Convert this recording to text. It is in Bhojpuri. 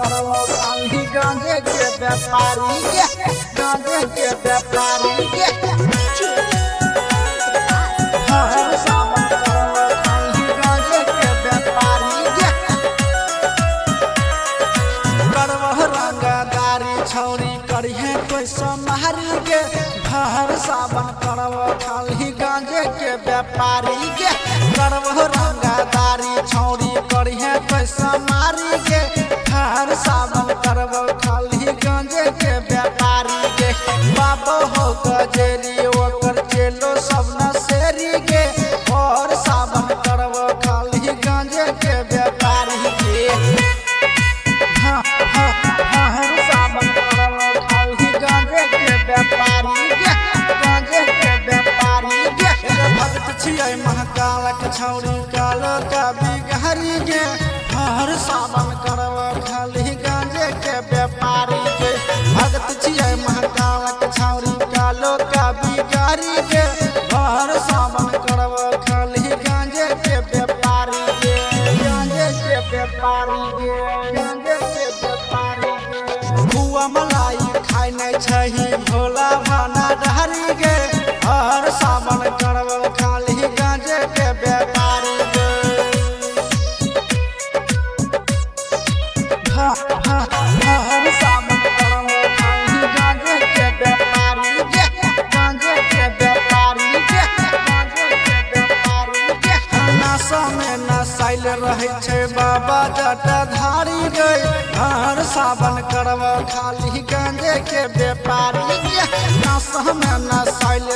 करबो खाली गांजे के व्यापारी के गांजे के व्यापारी के हर सावन करबो खाली गांजे के व्यापारी के करबो रंगदारी छौरी करिहे कोई समारी के हर सावन करबो खाली गांजे के व्यापारी के करबो रंगदारी छौरी करिहे कोई समारी के हर सावन करबो खाली गांजे के व्यापारी के बाबो हो गजेरी ओकर चेलो सब नसेरी के और सावन करबो खाली गांजे के व्यापारी के हर सावन करबो खाली गांजे के व्यापारी के गांजे के व्यापारी के भक्त छियै महाकाल के छौरी कालो का बिगहरी के हर सावन करबो खाली गांजे के व्यापारी के भक्त छियै महाकाल के छौरी कालो का बिगहरी के हर सावन करबो खाली गांजे के व्यापारी के गांजे के व्यापारी के गांजे के व्यापारी के बुआ मलाई खाइ नै छही भोला भाना डहरी के हर सावन करबो खाली गांजे के व्यापारी के हर सावन करबो खाली गांजे के व्यापारी के गांजे के व्यापारी के गांजे के व्यापारी के नशा में नसाइल रहै छै बाबा जटाधारी गे हर सावन करबो खाली गांजे के व्यापारी के नशा में नसाइल